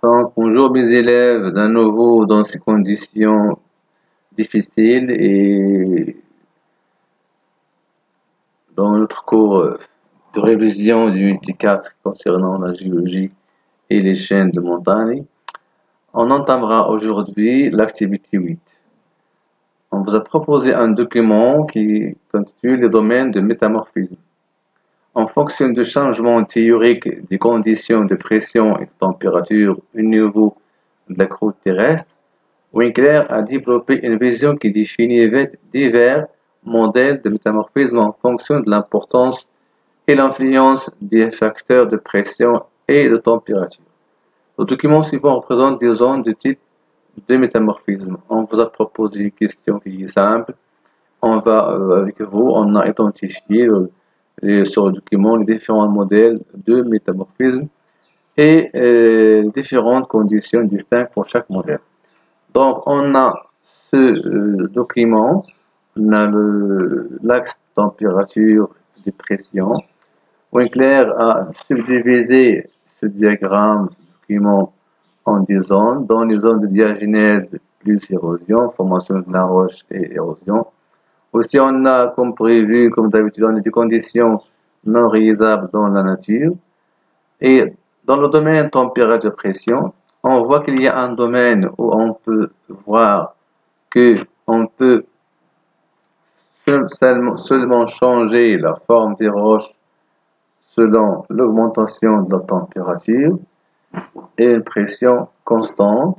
Donc, bonjour mes élèves, d'un nouveau dans ces conditions difficiles et dans notre cours de révision du unité 4 concernant la géologie et les chaînes de montagne, on entamera aujourd'hui l'activité 8. On vous a proposé un document qui constitue les domaines de métamorphisme. En fonction du changement théorique des conditions de pression et de température au niveau de la croûte terrestre, Winkler a développé une vision qui définit divers modèles de métamorphisme en fonction de l'importance et l'influence des facteurs de pression et de température. Le document suivant représente des zones de type de métamorphisme. On vous a proposé une question qui est simple. Avec vous, on a identifié sur le document les différents modèles de métamorphisme et différentes conditions distinctes pour chaque modèle. Donc, on a ce document, on a l'axe température de pression. Winkler a subdivisé ce diagramme, ce document, en des zones, dans les zones de diagenèse plus érosion, formation de la roche et érosion. Aussi, on a, comme prévu, comme d'habitude, on a des conditions non réalisables dans la nature. Et dans le domaine température-pression, on voit qu'il y a un domaine où on peut voir que on peut seulement changer la forme des roches selon l'augmentation de la température et une pression constante.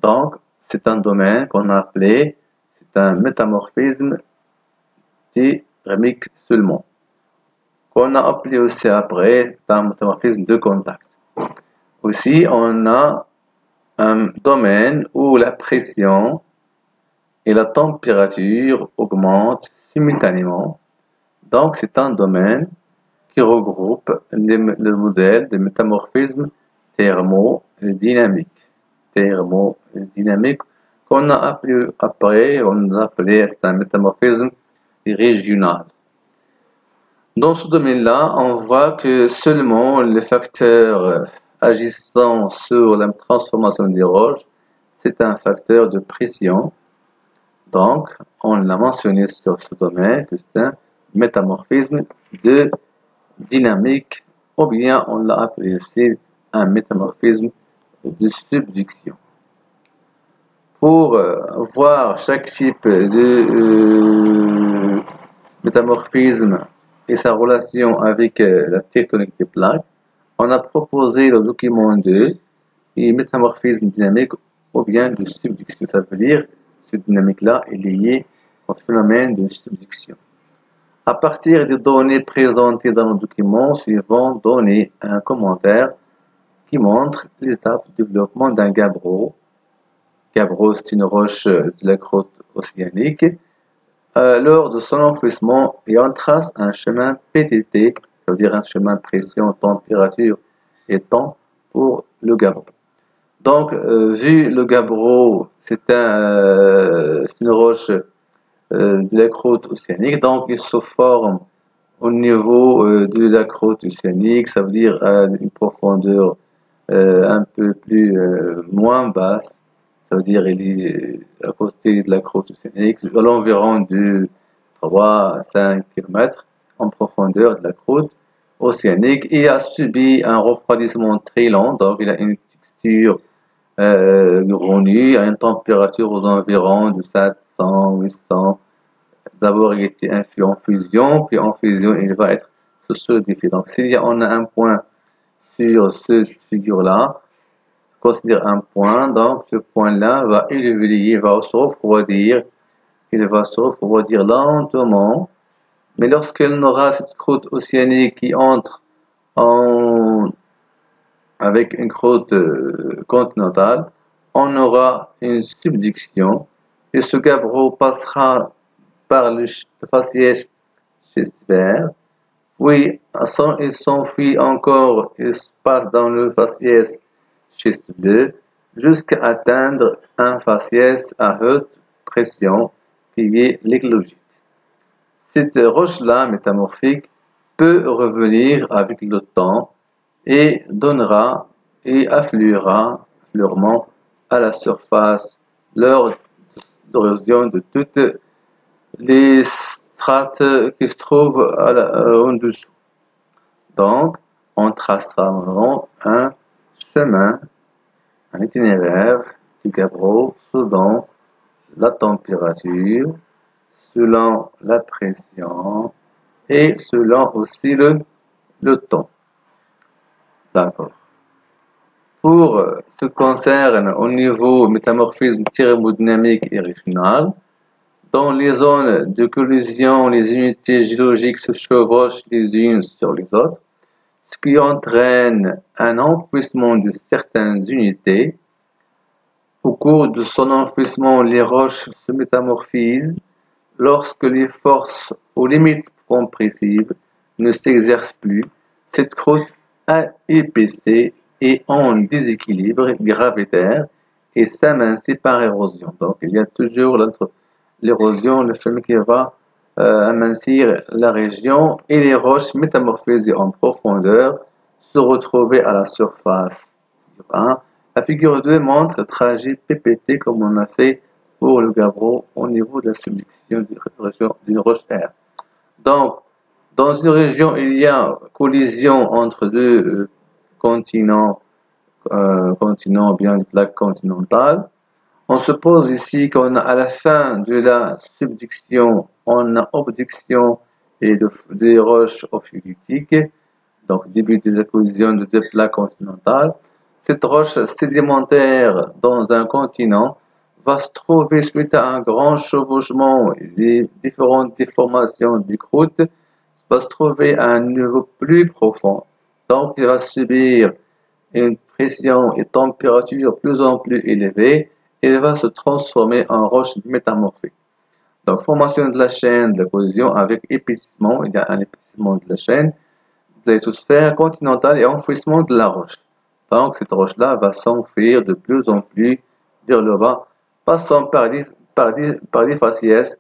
Donc, c'est un domaine qu'on a appelé, c'est un métamorphisme thermique seulement, qu'on a appelé aussi après un métamorphisme de contact. Aussi, on a un domaine où la pression et la température augmentent simultanément. Donc, c'est un domaine qui regroupe le modèle de métamorphisme thermodynamique. Thermodynamique qu'on a appelé après, on a appelé c'est un métamorphisme régional. Dans ce domaine-là, on voit que seulement les facteurs agissant sur la transformation des roches, c'est un facteur de pression. Donc, on l'a mentionné sur ce domaine que c'est un métamorphisme de dynamique, ou bien on l'a appelé aussi un métamorphisme de subduction. Pour voir chaque type de métamorphisme et sa relation avec la tectonique des plaques, on a proposé le document 2, et métamorphisme dynamique ou bien de subduction. Ça veut dire que cette dynamique-là est liée au phénomène de subduction. À partir des données présentées dans le document suivant, donner un commentaire qui montre les étapes de développement d'un gabbro. Gabbro, c'est une roche de la croûte océanique. Lors de son enfouissement, et on trace un chemin PTT, ça veut dire un chemin pression, température et temps pour le gabbro. Donc, vu le gabbro, c'est une roche de la croûte océanique, donc il se forme au niveau de la croûte océanique, ça veut dire à une profondeur un peu plus moins basse, ça veut dire il est à côté de la croûte océanique, à l'environ de 3 à 5 km en profondeur de la croûte océanique. Il a subi un refroidissement très lent, donc il a une texture grenue à une température aux environs de 700-800. D'abord, il était en fusion, puis en fusion, il va être solidifié. Donc, s'il on a un point sur cette figure-là, considère un point, donc ce point-là va évoluer, va se refroidir, il va se refroidir lentement, mais lorsqu'il aura cette croûte océanique qui entre avec une croûte continentale, on aura une subduction et ce gabbro passera par le faciès schistibère. Oui, il s'enfuit encore, il se passe dans le faciès schistibeux jusqu'à atteindre un faciès à haute pression qui est l'éclogite. Cette roche-là métamorphique peut revenir avec le temps et donnera et affleurement à la surface lors d'érosion de toutes les strates qui se trouvent en dessous. Donc, on tracera vraiment un chemin, un itinéraire du gabbro selon la température, selon la pression et selon aussi le temps. D'accord. Pour ce qui concerne au niveau métamorphisme thermodynamique et régional, dans les zones de collision, les unités géologiques se chevauchent les unes sur les autres, ce qui entraîne un enfouissement de certaines unités. Au cours de son enfouissement, les roches se métamorphisent lorsque les forces aux limites compressibles ne s'exercent plus. Cette croûte épaissit et en déséquilibre gravitaire et s'amincit par érosion. Donc il y a toujours l'érosion, le fait qui va amincir la région et les roches métamorphisées en profondeur se retrouver à la surface. La figure 2 montre le trajet PPT comme on a fait pour le gabbro au niveau de la subduction d'une roche R. Donc, dans une région, il y a collision entre deux continents bien des plaques continentales. On suppose ici qu'on a à la fin de la subduction, on a obduction des roches ophiolitiques, donc début de la collision de deux plaques continentales. Cette roche sédimentaire dans un continent va se trouver suite à un grand chevauchement des différentes déformations des croûtes, va se trouver à un niveau plus profond. Donc, il va subir une pression et température plus en plus élevée et il va se transformer en roche métamorphique. Donc, formation de la chaîne de la collision avec épaississement, il y a un épaississement de la chaîne, de l'éthosphère continentale et enfouissement de la roche. Donc, cette roche-là va s'enfuir de plus en plus vers le bas, passant par des faciès,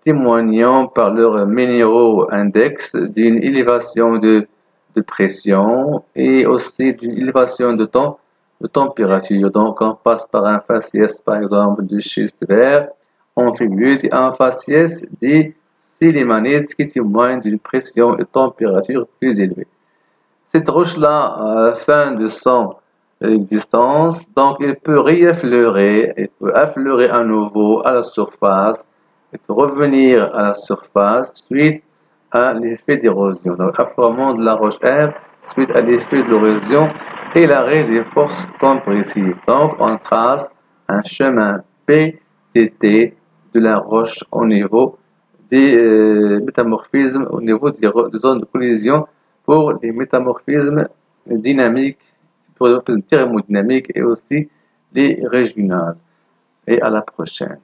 témoignant par leur minéraux index d'une élévation de pression et aussi d'une élévation de température. Donc, on passe par un faciès, par exemple, de schiste vert, amphibulite et un faciès des sélémanites qui témoignent d'une pression et température plus élevée. Cette roche-là, à la fin de son existence, donc il peut réaffleurer, il peut affleurer à nouveau à la surface, il peut revenir à la surface suite à l'effet d'érosion. Donc, affleurement de la roche R suite à l'effet de l'érosion et l'arrêt des forces compressives. Donc, on trace un chemin PTT de la roche au niveau des métamorphismes, au niveau des zones de collision pour les métamorphismes dynamiques, pour les métamorphismes thermodynamiques et aussi les régionales. Et à la prochaine.